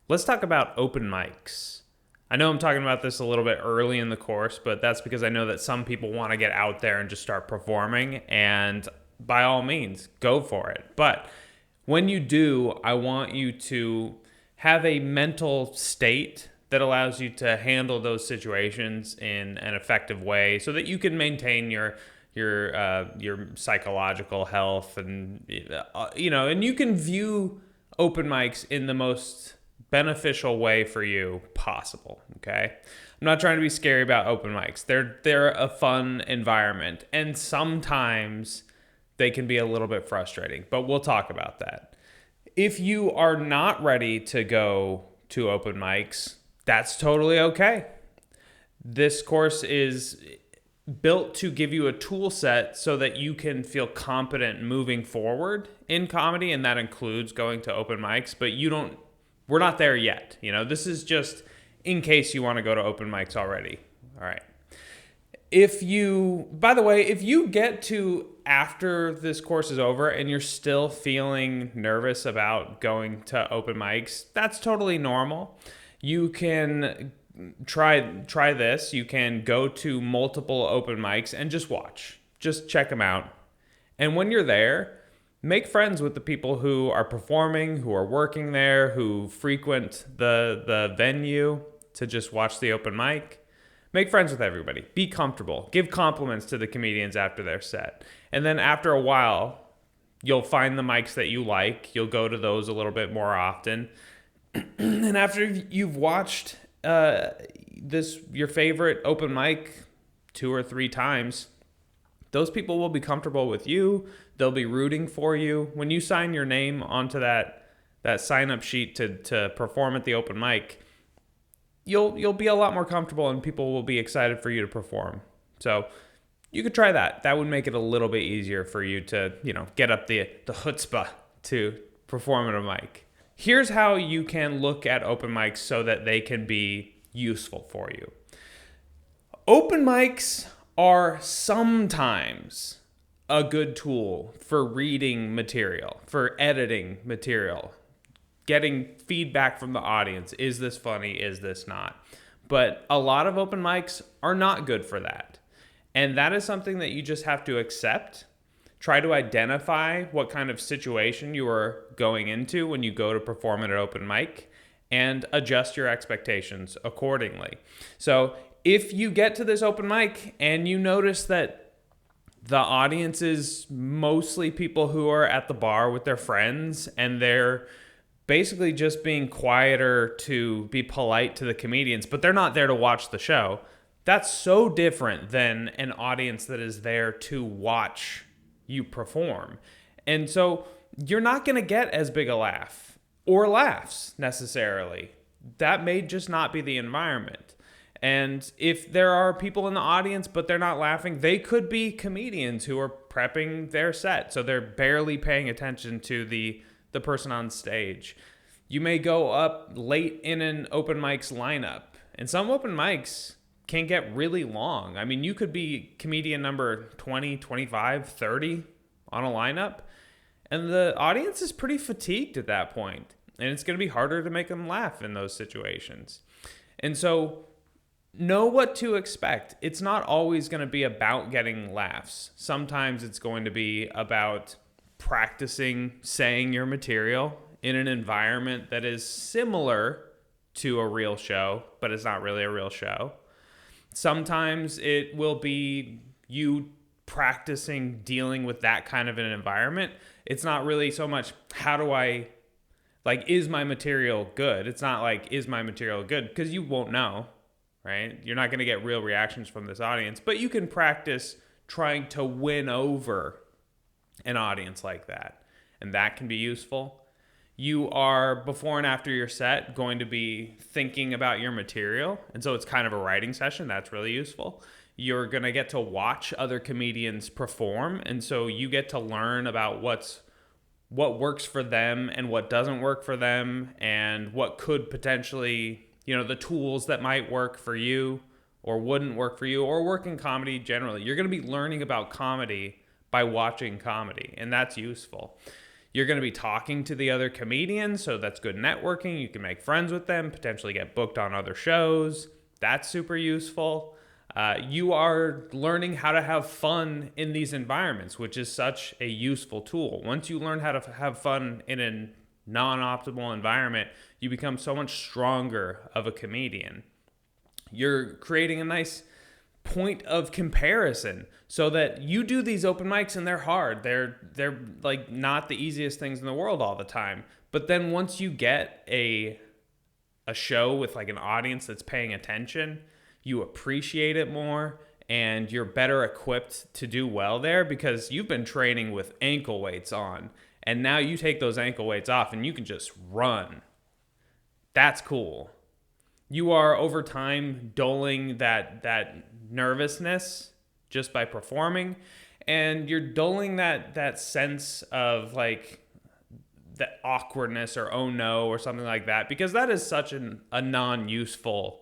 Let's talk about open mics. I know I'm talking about this a little bit early in the course, but that's because I know that some people want to get out there and just start performing, and by all means, go for it. But when you do, I want you to have a mental state that allows you to handle those situations in an effective way so that you can maintain your psychological health and and you can view open mics in the most beneficial way for you possible. Okay, I'm not trying to be scary about open mics. They're a fun environment, and sometimes they can be a little bit frustrating, but we'll talk about that. If you are not ready to go to open mics, that's totally okay. This course is built to give you a tool set so that you can feel competent moving forward in comedy, and that includes going to open mics, but we're not there yet. This is just in case you want to go to open mics already. All right. By the way, if you get to after this course is over and you're still feeling nervous about going to open mics, that's totally normal. You can try this. You can go to multiple open mics and just watch. Just check them out. And when you're there, make friends with the people who are performing, who are working there, who frequent the venue to just watch the open mic. Make friends with everybody. Be comfortable. Give compliments to the comedians after their set. And then after a while, you'll find the mics that you like. You'll go to those a little bit more often. And after you've watched your favorite open mic 2 or 3 times, those people will be comfortable with you. They'll be rooting for you. When you sign your name onto that sign-up sheet to perform at the open mic, you'll be a lot more comfortable, and people will be excited for you to perform. So you could try that. That would make it a little bit easier for you to, get up the chutzpah to perform at a mic. Here's how you can look at open mics so that they can be useful for you. Open mics are sometimes a good tool for reading material, for editing material, getting feedback from the audience. Is this funny? Is this not? But a lot of open mics are not good for that. And that is something that you just have to accept. Try to identify what kind of situation you are going into when you go to perform at an open mic and adjust your expectations accordingly. So if you get to this open mic and you notice that the audience is mostly people who are at the bar with their friends and they're basically just being quieter to be polite to the comedians, but they're not there to watch the show, that's so different than an audience that is there to watch you perform. And so you're not going to get as big a laugh or laughs necessarily. That may just not be the environment. And if there are people in the audience but they're not laughing, they could be comedians who are prepping their set, so they're barely paying attention to the person on stage. You may go up late in an open mics lineup, and some open mics can get really long. I mean, you could be comedian number 20, 25, 30 on a lineup, and the audience is pretty fatigued at that point, and it's going to be harder to make them laugh in those situations. And so know what to expect. It's not always going to be about getting laughs. Sometimes it's going to be about practicing saying your material in an environment that is similar to a real show, but it's not really a real show. Sometimes it will be you practicing dealing with that kind of an environment. It's not really so much is my material good? It's not like, is my material good? Because you won't know, right? You're not going to get real reactions from this audience, but you can practice trying to win over an audience like that, and that can be useful. You are, before and after your set, going to be thinking about your material, and so it's kind of a writing session. That's really useful. You're going to get to watch other comedians perform, and so you get to learn about what works for them and what doesn't work for them, and what could potentially, the tools that might work for you or wouldn't work for you, or work in comedy generally. You're going to be learning about comedy by watching comedy, and that's useful. You're going to be talking to the other comedians, so that's good networking. You can make friends with them, potentially get booked on other shows. That's super useful. You are learning how to have fun in these environments, which is such a useful tool. Once you learn how to have fun in a non-optimal environment, you become so much stronger of a comedian. You're creating a nice point of comparison so that you do these open mics and they're hard. They're like not the easiest things in the world all the time. But then once you get a show with like an audience that's paying attention, you appreciate it more and you're better equipped to do well there because you've been training with ankle weights on. And now you take those ankle weights off and you can just run. That's cool. You are over time dulling that nervousness just by performing, and you're dulling that sense of like the awkwardness or oh no or something like that, because that is such a non-useful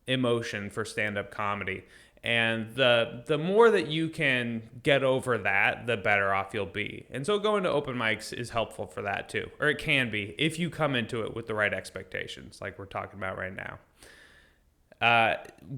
emotion for stand-up comedy. And the more that you can get over that, the better off you'll be. And so going to open mics is helpful for that too. Or it can be if you come into it with the right expectations, like we're talking about right now.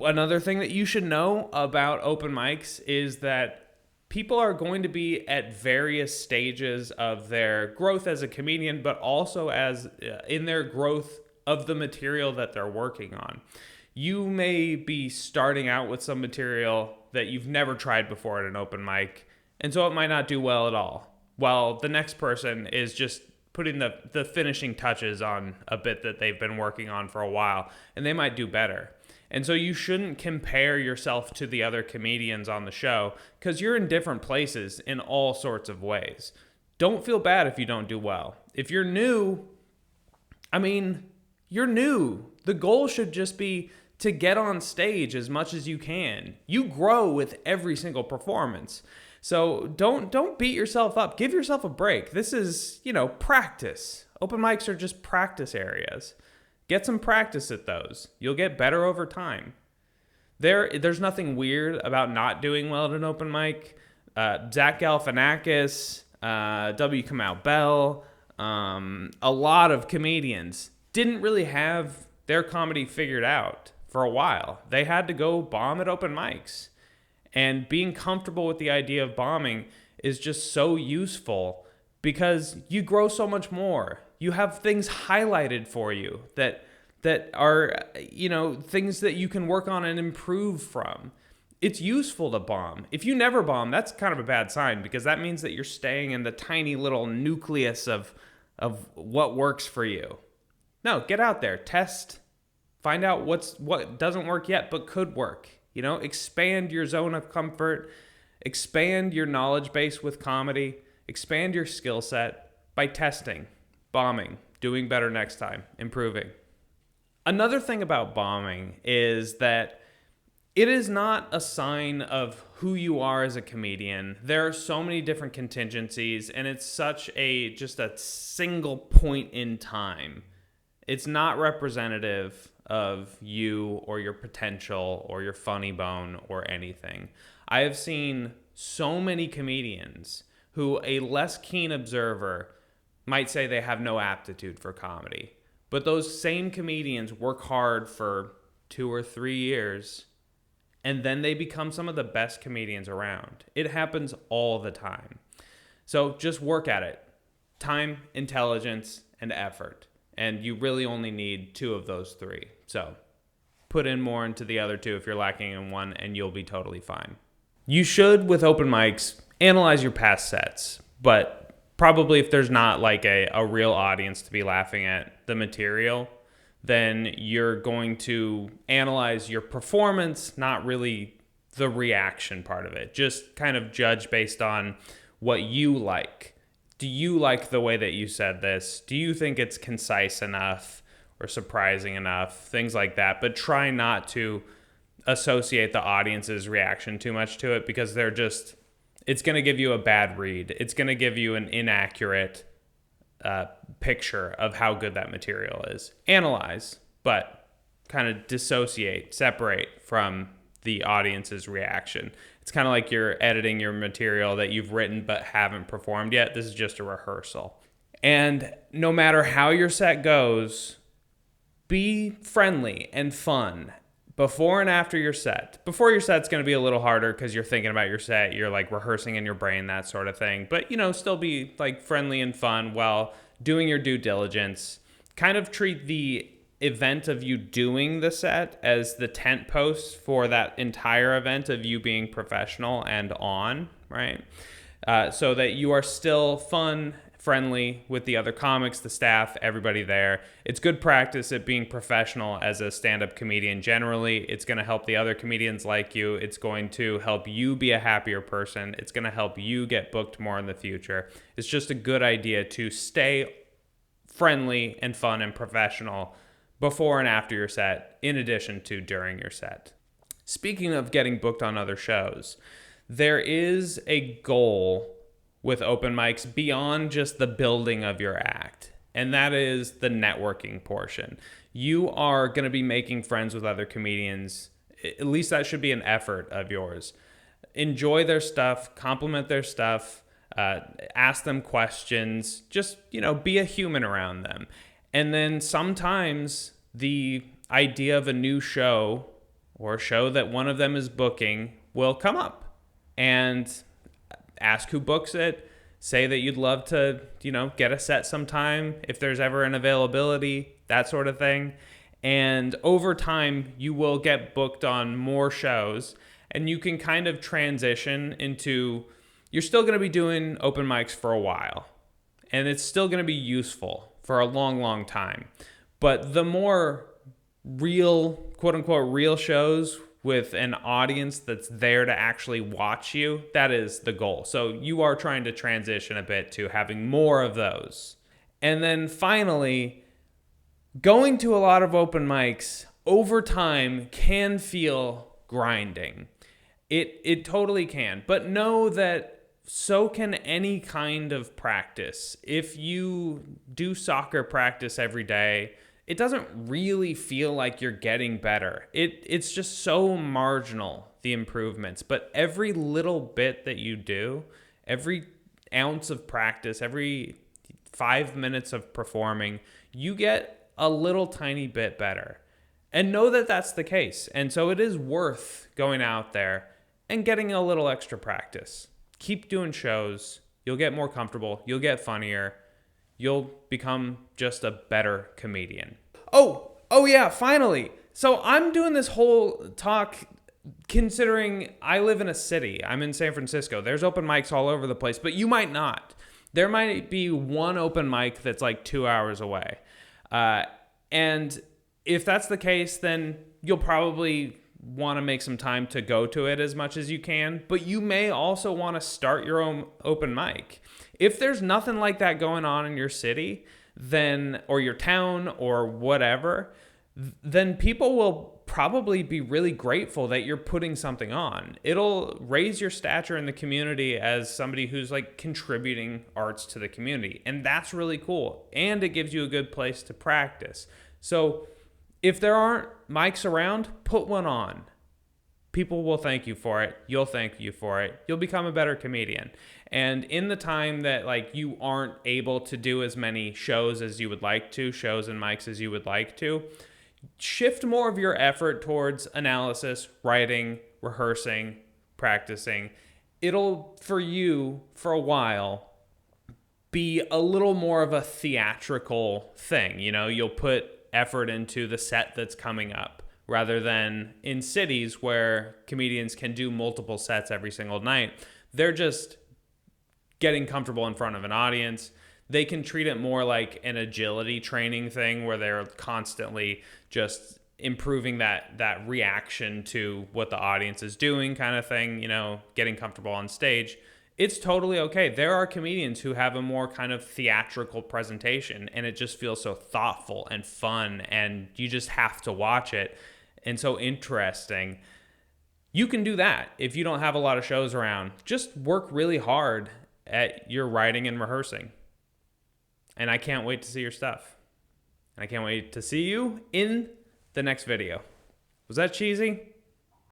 Another thing that you should know about open mics is that people are going to be at various stages of their growth as a comedian, but also as in their growth of the material that they're working on. You may be starting out with some material that you've never tried before at an open mic, and so it might not do well at all, while the next person is just putting the finishing touches on a bit that they've been working on for a while, and they might do better. And so you shouldn't compare yourself to the other comedians on the show because you're in different places in all sorts of ways. Don't feel bad if you don't do well. If you're new, you're new. The goal should just be to get on stage as much as you can. You grow with every single performance. So don't beat yourself up. Give yourself a break. This is, practice. Open mics are just practice areas. Get some practice at those. You'll get better over time. There's nothing weird about not doing well at an open mic. Zach Galifianakis, W. Kamau Bell, a lot of comedians didn't really have their comedy figured out for a while. They had to go bomb at open mics. And being comfortable with the idea of bombing is just so useful because you grow so much more. You have things highlighted for you that are, things that you can work on and improve from. It's useful to bomb. If you never bomb, that's kind of a bad sign because that means that you're staying in the tiny little nucleus of what works for you. No, get out there, test, find out what doesn't work yet but could work. Expand your zone of comfort, expand your knowledge base with comedy, expand your skill set by testing, bombing, doing better next time, improving. Another thing about bombing is that it is not a sign of who you are as a comedian. There are so many different contingencies, and it's such just a single point in time. It's not representative of you or your potential or your funny bone or anything. I have seen so many comedians who a less keen observer might say they have no aptitude for comedy. But those same comedians work hard for 2 or 3 years, and then they become some of the best comedians around. It happens all the time. So just work at it. Time, intelligence, and effort. And you really only need 2 of those 3. So put in more into the other 2 if you're lacking in one, and you'll be totally fine. You should, with open mics, analyze your past sets, but probably if there's not like a real audience to be laughing at the material, then you're going to analyze your performance, not really the reaction part of it. Just kind of judge based on what you like. Do you like the way that you said this? Do you think it's concise enough or surprising enough? Things like that. But try not to associate the audience's reaction too much to it because it's going to give you a bad read. It's going to give you an inaccurate picture of how good that material is. Analyze, but kind of dissociate, separate from the audience's reaction. It's kind of like you're editing your material that you've written but haven't performed yet. This is just a rehearsal. And no matter how your set goes, be friendly and fun before and after your set. Before your set's going to be a little harder because you're thinking about your set, you're like rehearsing in your brain, that sort of thing. But, still be like friendly and fun while doing your due diligence. Kind of treat the event of you doing the set as the tent post for that entire event of you being professional and on, right? So that you are still fun, friendly with the other comics, the staff, everybody there. It's good practice at being professional as a stand-up comedian generally. It's going to help the other comedians like you. It's going to help you be a happier person. It's going to help you get booked more in the future. It's just a good idea to stay friendly and fun and professional before and after your set, in addition to during your set. Speaking of getting booked on other shows, there is a goal with open mics beyond just the building of your act, and that is the networking portion. You are going to be making friends with other comedians. At least that should be an effort of yours. Enjoy their stuff, compliment their stuff, ask them questions, just, be a human around them. And then sometimes the idea of a new show or a show that one of them is booking will come up, and ask who books it, say that you'd love to, get a set sometime if there's ever an availability, that sort of thing. And over time, you will get booked on more shows, and you can kind of transition into, you're still going to be doing open mics for a while, and it's still going to be useful for a long, long time. But the more real, quote unquote, real shows with an audience that's there to actually watch you, that is the goal. So you are trying to transition a bit to having more of those. And then finally, going to a lot of open mics over time can feel grinding. It totally can. But know that so can any kind of practice. If you do soccer practice every day, it doesn't really feel like you're getting better. It's just so marginal, the improvements. But every little bit that you do, every ounce of practice, every 5 minutes of performing, you get a little tiny bit better. And know that that's the case. And so it is worth going out there and getting a little extra practice. Keep doing shows. You'll get more comfortable. You'll get funnier. You'll become just a better comedian. Oh yeah, finally. So I'm doing this whole talk considering I live in a city. I'm in San Francisco. There's open mics all over the place, but you might not. There might be one open mic that's like 2 hours away. And if that's the case, then you'll probably want to make some time to go to it as much as you can, but you may also want to start your own open mic. If there's nothing like that going on in your city, then, or your town or whatever, then people will probably be really grateful that you're putting something on. It'll raise your stature in the community as somebody who's like contributing arts to the community. And that's really cool. And it gives you a good place to practice. So if there aren't mics around, put one on. People will thank you for it. You'll thank you for it. You'll become a better comedian. And in the time that like you aren't able to do as many shows as you would like to, shows and mics as you would like to, shift more of your effort towards analysis, writing, rehearsing, practicing. It'll, for you, for a while, be a little more of a theatrical thing. You know, you'll put effort into the set that's coming up rather than in cities where comedians can do multiple sets every single night. They're just getting comfortable in front of an audience. They can treat it more like an agility training thing where they're constantly just improving that reaction to what the audience is doing kind of thing, you know, getting comfortable on stage. It's totally okay. There are comedians who have a more kind of theatrical presentation and it just feels so thoughtful and fun and you just have to watch it and so interesting. You can do that if you don't have a lot of shows around. Just work really hard at your writing and rehearsing. And I can't wait to see your stuff. And I can't wait to see you in the next video. Was that cheesy?